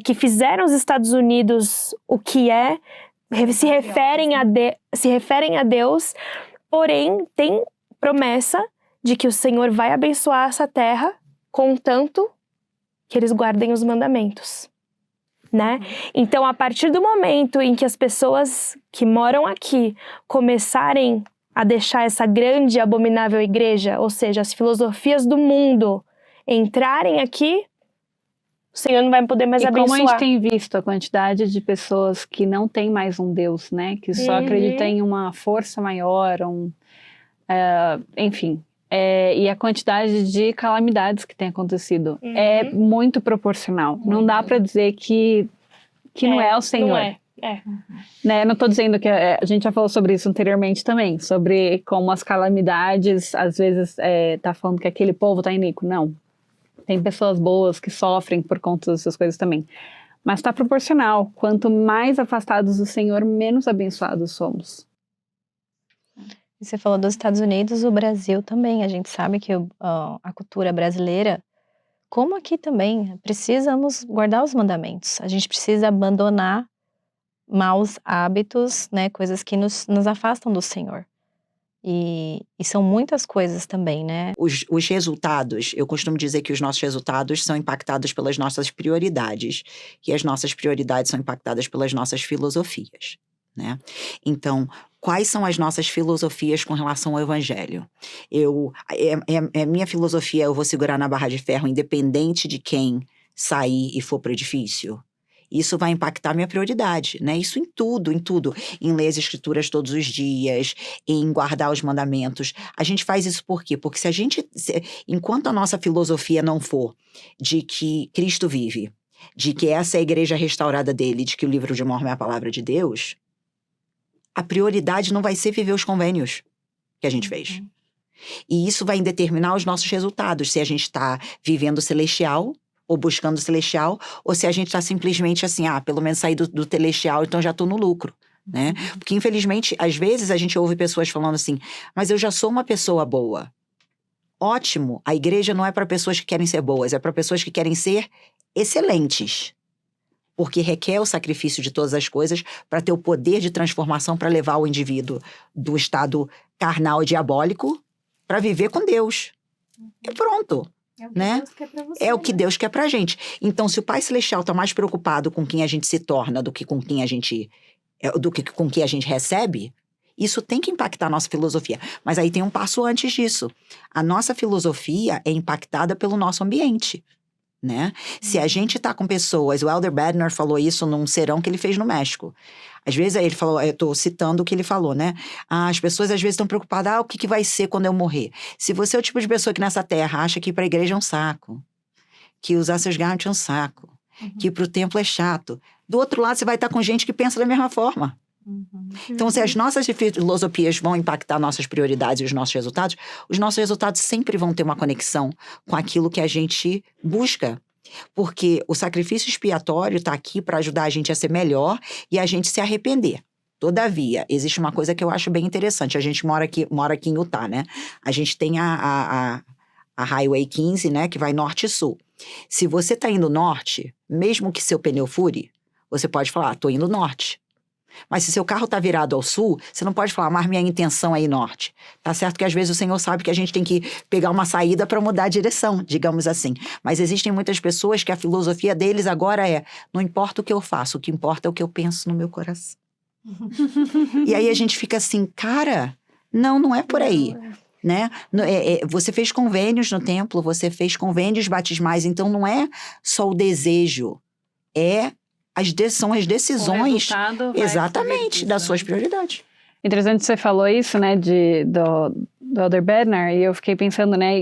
que fizeram os Estados Unidos o que se referem a Deus, porém tem promessa de que o Senhor vai abençoar essa terra, contanto que eles guardem os mandamentos. Né? Então, a partir do momento em que as pessoas que moram aqui começarem a deixar essa grande e abominável igreja, ou seja, as filosofias do mundo, entrarem aqui, o Senhor não vai poder mais abençoar. E como a gente tem visto a quantidade de pessoas que não tem mais um Deus, né? Que só acreditam em uma força maior, enfim. E a quantidade de calamidades que tem acontecido é muito proporcional. Não dá para dizer que não é o Senhor. Não é. Né? Não estou dizendo que a gente já falou sobre isso anteriormente também, sobre como as calamidades, às vezes, tá falando que aquele povo tá iníquo. Não. Tem pessoas boas que sofrem por conta dessas coisas também. Mas está proporcional. Quanto mais afastados do Senhor, menos abençoados somos. Você falou dos Estados Unidos, o Brasil também. A gente sabe que a cultura brasileira, como aqui também, precisamos guardar os mandamentos. A gente precisa abandonar maus hábitos, né, coisas que nos afastam do Senhor. E são muitas coisas também, né? Os resultados, eu costumo dizer que os nossos resultados são impactados pelas nossas prioridades. E as nossas prioridades são impactadas pelas nossas filosofias, né? Então, quais são as nossas filosofias com relação ao evangelho? Minha filosofia, eu vou segurar na barra de ferro, independente de quem sair e for para o edifício. Isso vai impactar minha prioridade, né? Isso em tudo. Em ler as escrituras todos os dias, em guardar os mandamentos. A gente faz isso por quê? Porque enquanto a nossa filosofia não for de que Cristo vive, de que essa é a igreja restaurada dele, de que o livro de Mórmon é a palavra de Deus, a prioridade não vai ser viver os convênios que a gente fez. E isso vai determinar os nossos resultados, se a gente está vivendo celestial ou buscando celestial, ou se a gente está simplesmente assim, pelo menos sair do celestial, então já estou no lucro, né? Porque infelizmente, às vezes a gente ouve pessoas falando assim, mas eu já sou uma pessoa boa. Ótimo, a igreja não é para pessoas que querem ser boas, é para pessoas que querem ser excelentes. Porque requer o sacrifício de todas as coisas para ter o poder de transformação para levar o indivíduo do estado carnal e diabólico para viver com Deus. E pronto. né? É o que Deus quer pra gente. Então, se o Pai Celestial tá mais preocupado com quem a gente se torna do que com quem a gente recebe, isso tem que impactar a nossa filosofia. Mas aí tem um passo antes disso. A nossa filosofia é impactada pelo nosso ambiente, né? Se a gente tá com pessoas, o Elder Bednar falou isso num serão que ele fez no México. Às vezes ele falou, eu tô citando o que ele falou, né? As pessoas às vezes estão preocupadas, o que vai ser quando eu morrer? Se você é o tipo de pessoa que nessa terra acha que ir pra igreja é um saco, que usar seus garrantes é um saco, que ir pro templo é chato, do outro lado você vai estar com gente que pensa da mesma forma. Então, se as nossas filosofias vão impactar nossas prioridades e os nossos resultados sempre vão ter uma conexão com aquilo que a gente busca. Porque o sacrifício expiatório está aqui para ajudar a gente a ser melhor e a gente se arrepender. Todavia, existe uma coisa que eu acho bem interessante. A gente mora aqui em Utah, né? A gente tem a Highway 15, né? Que vai norte e sul. Se você está indo norte, mesmo que seu pneu fure, você pode falar, tô indo norte. Mas se seu carro está virado ao sul, você não pode falar, mas minha intenção é ir norte. Tá certo que às vezes o Senhor sabe que a gente tem que pegar uma saída para mudar a direção, digamos assim. Mas existem muitas pessoas que a filosofia deles agora é, não importa o que eu faço, o que importa é o que eu penso no meu coração. E aí a gente fica assim, cara, não é por aí. Né? Você fez convênios no templo, você fez convênios batismais, então não é só o desejo, são as decisões, exatamente, das suas prioridades. Interessante que você falou isso, né, do Elder Bednar, e eu fiquei pensando, né,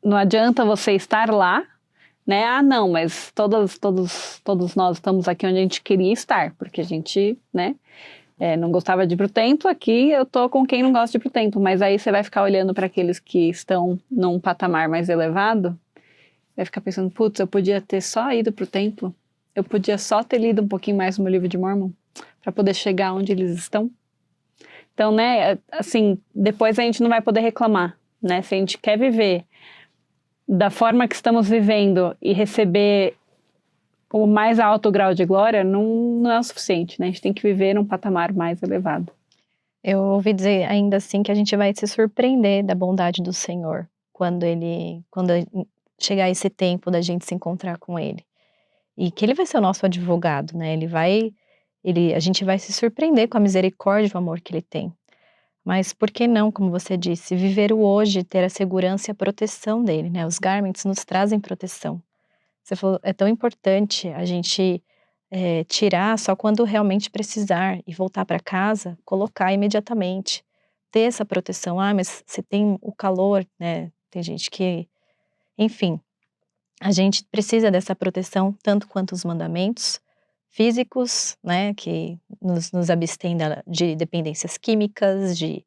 não adianta você estar lá, né, não, mas todos nós estamos aqui onde a gente queria estar, porque a gente, né, não gostava de ir pro templo, aqui eu tô com quem não gosta de ir pro templo, mas aí você vai ficar olhando para aqueles que estão num patamar mais elevado, vai ficar pensando, putz, eu podia ter só ido pro templo, eu podia só ter lido um pouquinho mais no meu livro de Mórmon para poder chegar onde eles estão. Então, né, assim, depois a gente não vai poder reclamar, né? Se a gente quer viver da forma que estamos vivendo e receber o mais alto grau de glória, não é o suficiente, né? A gente tem que viver num patamar mais elevado. Eu ouvi dizer ainda assim que a gente vai se surpreender da bondade do Senhor quando chegar esse tempo da gente se encontrar com Ele. E que Ele vai ser o nosso advogado, né? A gente vai se surpreender com a misericórdia e o amor que Ele tem. Mas por que não, como você disse, viver o hoje, ter a segurança e a proteção dele, né? Os garments nos trazem proteção. Você falou, é tão importante a gente tirar só quando realmente precisar e voltar para casa, colocar imediatamente, ter essa proteção. Mas você tem o calor, né? Tem gente que, enfim, a gente precisa dessa proteção tanto quanto os mandamentos físicos, né? Que nos abstêm de dependências químicas, de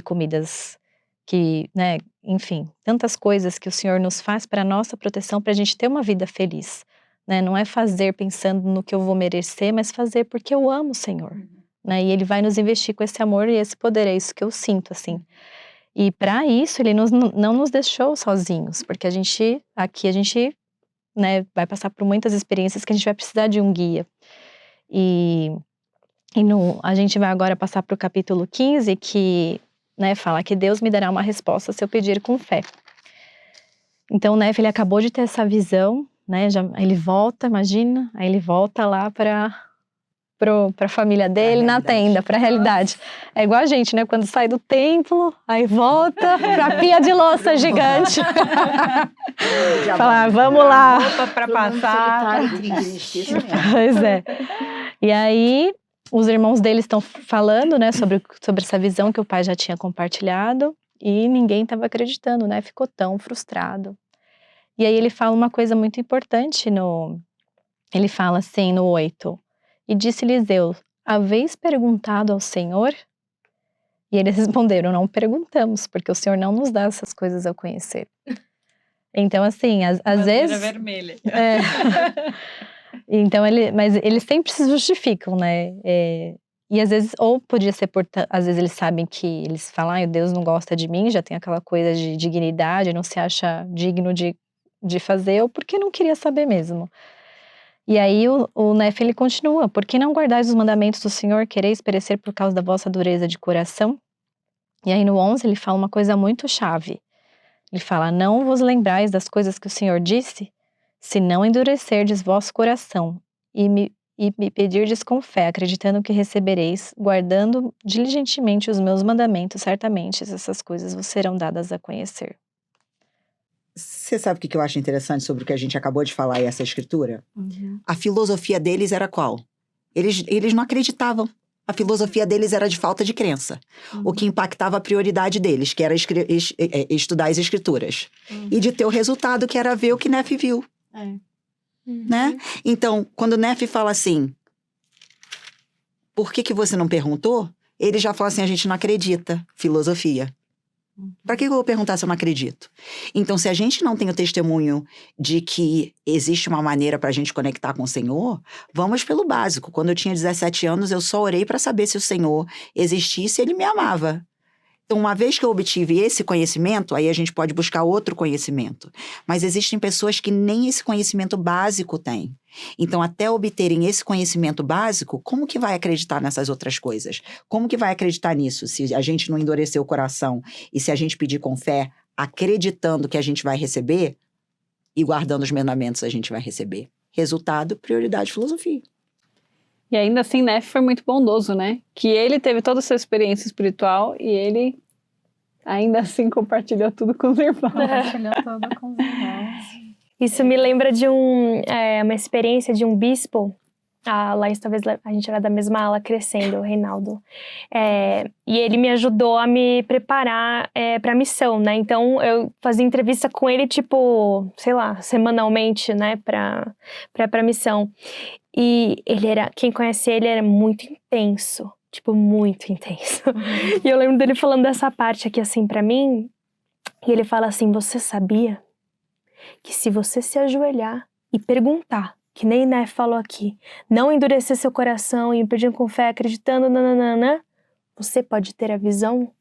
comidas que, né? Enfim, tantas coisas que o Senhor nos faz para a nossa proteção, para a gente ter uma vida feliz, né? Não é fazer pensando no que eu vou merecer, mas fazer porque eu amo o Senhor, né? E Ele vai nos investir com esse amor e esse poder, é isso que eu sinto, assim. E para isso, Ele não nos deixou sozinhos, porque a gente, né, vai passar por muitas experiências que a gente vai precisar de um guia. A gente vai agora passar para o capítulo 15, que, né, fala que Deus me dará uma resposta se eu pedir com fé. Então, né, ele acabou de ter essa visão, né, ele volta, imagina, aí ele volta lá para a família dele, na tenda, para a realidade. É igual a gente, né, quando sai do templo, aí volta para a pia de louça gigante. Falar, vamos lá. Para passar. Pois é. E aí, os irmãos dele estão falando, né, sobre essa visão que o pai já tinha compartilhado, e ninguém estava acreditando, né, ficou tão frustrado. E aí ele fala uma coisa muito importante, ele fala assim no 8, e disse Eliseu, haveis perguntado ao Senhor? E eles responderam, não perguntamos, porque o Senhor não nos dá essas coisas a conhecer. Então, assim, às vezes... vermelha. Então, mas eles sempre se justificam, né? E às vezes, ou podia ser às vezes eles sabem que eles falam, Deus não gosta de mim, já tem aquela coisa de dignidade, não se acha digno de fazer, ou porque não queria saber mesmo. E aí o Nefe, ele continua, por que não guardais os mandamentos do Senhor, quereis perecer por causa da vossa dureza de coração? E aí no 11 ele fala uma coisa muito chave. Ele fala, não vos lembrais das coisas que o Senhor disse? Se não endurecerdes vosso coração e me pedirdes com fé, acreditando que recebereis, guardando diligentemente os meus mandamentos, certamente essas coisas vos serão dadas a conhecer. Você sabe o que eu acho interessante sobre o que a gente acabou de falar e essa escritura? A filosofia deles era qual? Eles não acreditavam. A filosofia deles era de falta de crença. O que impactava a prioridade deles, que era estudar as escrituras. E de ter o resultado, que era ver o que Nefe viu. Né? Então, quando Nefe fala assim, por que você não perguntou? Ele já fala assim, a gente não acredita. Filosofia. Para que eu vou perguntar se eu não acredito? Então, se a gente não tem o testemunho de que existe uma maneira para a gente conectar com o Senhor, vamos pelo básico. Quando eu tinha 17 anos, eu só orei para saber se o Senhor existisse e Ele me amava. Então, uma vez que eu obtive esse conhecimento, aí a gente pode buscar outro conhecimento. Mas existem pessoas que nem esse conhecimento básico têm. Então, até obterem esse conhecimento básico, como que vai acreditar nessas outras coisas? Como que vai acreditar nisso se a gente não endurecer o coração e se a gente pedir com fé, acreditando que a gente vai receber e guardando os mandamentos a gente vai receber? Resultado, prioridade, filosofia. E ainda assim, Nefe foi muito bondoso, né? Que ele teve toda essa experiência espiritual e ele ainda assim compartilhou tudo com os irmãos. Compartilhou tudo com os irmãos. Isso me lembra de uma experiência de um bispo. A Laís, talvez a gente era da mesma ala crescendo, o Reinaldo. E ele me ajudou a me preparar para a missão, né? Então, eu fazia entrevista com ele, tipo, sei lá, semanalmente, né? Para a missão. E quem conhece ele, era muito intenso. Tipo, muito intenso. E eu lembro dele falando dessa parte aqui, assim, pra mim. E ele fala assim, você sabia que se você se ajoelhar e perguntar, que nem Nefe falou aqui, não endurecer seu coração e pedir com fé, acreditando, nananana, você pode ter a visão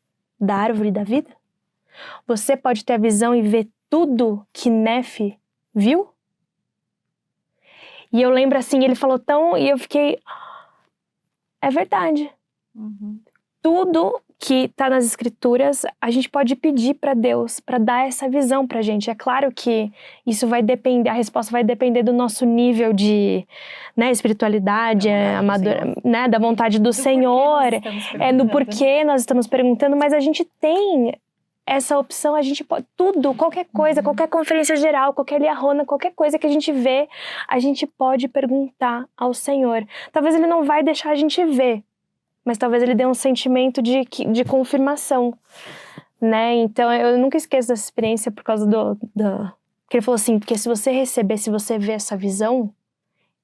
da árvore da vida? Você pode ter a visão e ver tudo que Nefe viu? E eu lembro assim, ele falou e eu fiquei, é verdade. Tudo que tá nas escrituras, a gente pode pedir para Deus, para dar essa visão pra gente. É claro que isso vai depender, a resposta vai depender do nosso nível de, né, espiritualidade, né, da vontade do Senhor, no porquê nós estamos perguntando, mas a gente tem essa opção, a gente pode, tudo, qualquer coisa, qualquer conferência geral, qualquer liarrona, qualquer coisa que a gente vê, a gente pode perguntar ao Senhor. Talvez Ele não vai deixar a gente ver, mas talvez Ele dê um sentimento de confirmação, né? Então, eu nunca esqueço dessa experiência por causa que Ele falou assim, porque se você receber, se você ver essa visão,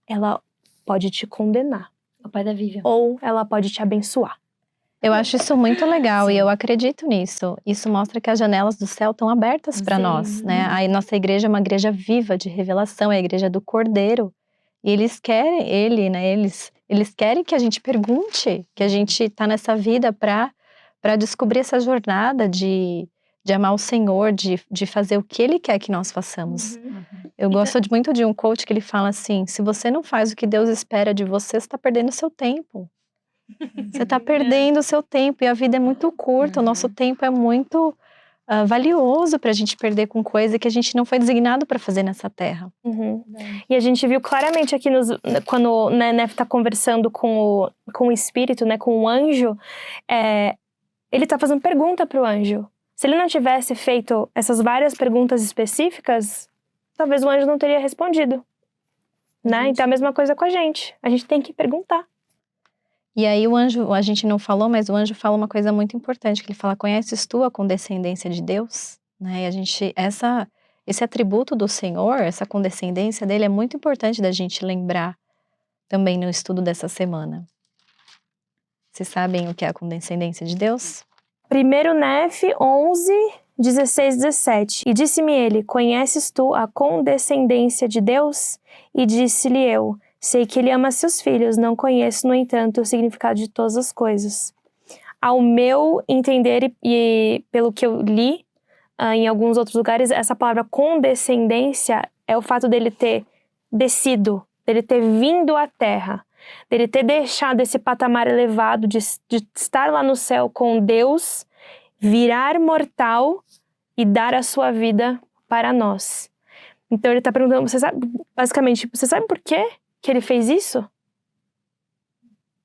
ela pode te condenar. O pai da Vivian. Ou ela pode te abençoar. Eu acho isso muito legal. Sim. E eu acredito nisso. Isso mostra que as janelas do céu estão abertas para nós, né? A nossa igreja é uma igreja viva de revelação, é a igreja do Cordeiro. E eles querem, eles querem que a gente pergunte, que a gente tá nessa vida para descobrir essa jornada de amar o Senhor, de fazer o que Ele quer que nós façamos. Eu gosto muito de um coach que ele fala assim, se você não faz o que Deus espera de você, você está perdendo o seu tempo. Você está perdendo o seu tempo e a vida é muito curta, o nosso tempo é muito valioso para a gente perder com coisa que a gente não foi designado para fazer nessa terra. E a gente viu claramente aqui quando Nefe está conversando com o espírito, né, com o anjo, ele está fazendo pergunta para o anjo. Se ele não tivesse feito essas várias perguntas específicas, talvez o anjo não teria respondido, né? Então é a mesma coisa com a gente tem que perguntar. E aí o anjo, a gente não falou, mas o anjo fala uma coisa muito importante, que ele fala, conheces tu a condescendência de Deus? Né? E a gente, esse atributo do Senhor, essa condescendência dele é muito importante da gente lembrar também no estudo dessa semana. Vocês sabem o que é a condescendência de Deus? 1 Nefe 11, 16, 17. E disse-me ele, conheces tu a condescendência de Deus? E disse-lhe eu, sei que ele ama seus filhos, não conheço, no entanto, o significado de todas as coisas. Ao meu entender e pelo que eu li em alguns outros lugares, essa palavra condescendência é o fato dele ter descido, dele ter vindo à terra, dele ter deixado esse patamar elevado de estar lá no céu com Deus, virar mortal e dar a sua vida para nós. Então ele tá perguntando, você sabe, basicamente, você sabe por quê que ele fez isso?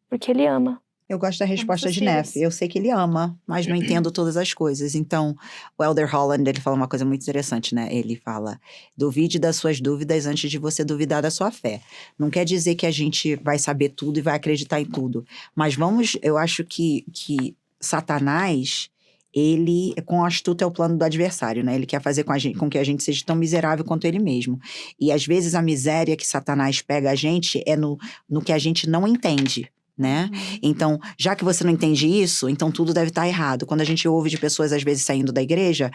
Porque ele ama. Eu gosto da resposta seus de filhos. Neff. Eu sei que ele ama, mas não entendo todas as coisas. Então, o Elder Holland, ele fala uma coisa muito interessante, né? Ele fala, duvide das suas dúvidas antes de você duvidar da sua fé. Não quer dizer que a gente vai saber tudo e vai acreditar em tudo. Mas eu acho que Satanás, ele, com astuto, é o plano do adversário, né? Ele quer fazer com que a gente seja tão miserável quanto ele mesmo. E às vezes a miséria que Satanás pega a gente é no que a gente não entende. Né? Então, já que você não entende isso, então tudo deve estar errado. Quando a gente ouve de pessoas, às vezes, saindo da igreja,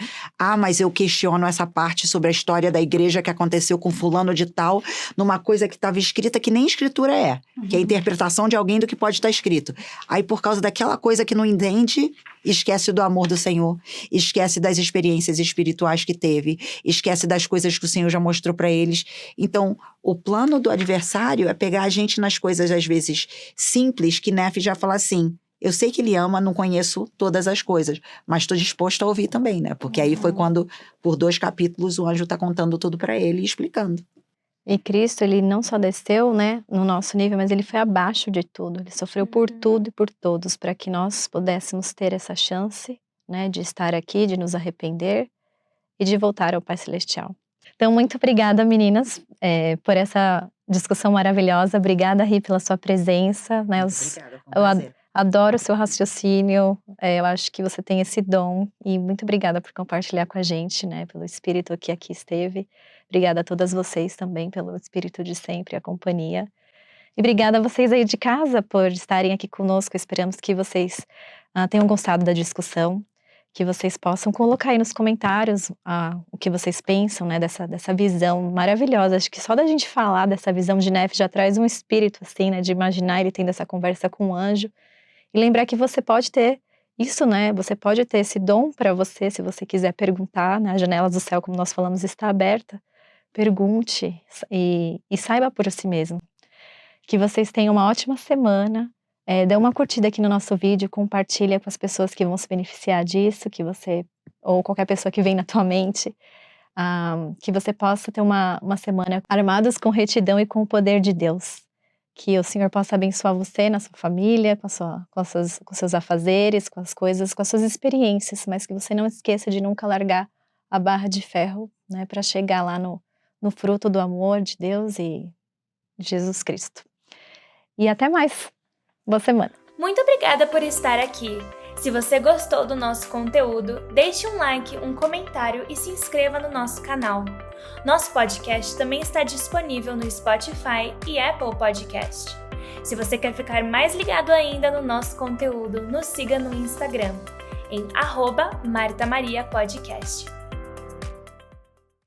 mas eu questiono essa parte sobre a história da igreja que aconteceu com fulano de tal, numa coisa que estava escrita que nem escritura é, que é a interpretação de alguém do que pode estar escrito. Aí, por causa daquela coisa que não entende, esquece do amor do Senhor, esquece das experiências espirituais que teve, esquece das coisas que o Senhor já mostrou para eles. Então, o plano do adversário é pegar a gente nas coisas, às vezes, simples, que Neff já fala assim, eu sei que ele ama, não conheço todas as coisas, mas estou disposto a ouvir também, né? Porque aí foi quando, por 2 capítulos, o anjo está contando tudo para ele e explicando. E Cristo, ele não só desceu, né, no nosso nível, mas ele foi abaixo de tudo. Ele sofreu por tudo e por todos, para que nós pudéssemos ter essa chance, né, de estar aqui, de nos arrepender e de voltar ao Pai Celestial. Então, muito obrigada, meninas, por essa discussão maravilhosa. Obrigada, Ri, pela sua presença. Né? Obrigada, foi um prazer. Adoro o seu raciocínio. Eu acho que você tem esse dom. E muito obrigada por compartilhar com a gente, né? Pelo espírito que aqui esteve. Obrigada a todas vocês também pelo espírito de sempre, a companhia. E obrigada a vocês aí de casa por estarem aqui conosco. Esperamos que vocês tenham gostado da discussão. Que vocês possam colocar aí nos comentários o que vocês pensam, né, dessa visão maravilhosa. Acho que só da gente falar dessa visão de Neff já traz um espírito, assim, né, de imaginar ele tendo essa conversa com o anjo. E lembrar que você pode ter isso, né, você pode ter esse dom para você, se você quiser perguntar, né, a janela do céu, como nós falamos, está aberta. Pergunte e saiba por si mesmo. Que vocês tenham uma ótima semana. Dê uma curtida aqui no nosso vídeo, compartilha com as pessoas que vão se beneficiar disso, ou qualquer pessoa que vem na tua mente, que você possa ter uma semana armados com retidão e com o poder de Deus. Que o Senhor possa abençoar você, na sua família, com seus afazeres, com as coisas, com as suas experiências, mas que você não esqueça de nunca largar a barra de ferro, né, para chegar lá no fruto do amor de Deus e de Jesus Cristo. E até mais! Boa semana! Muito obrigada por estar aqui. Se você gostou do nosso conteúdo, deixe um like, um comentário e se inscreva no nosso canal. Nosso podcast também está disponível no Spotify e Apple Podcast. Se você quer ficar mais ligado ainda no nosso conteúdo, nos siga no Instagram, em @MartaMariaPodcast.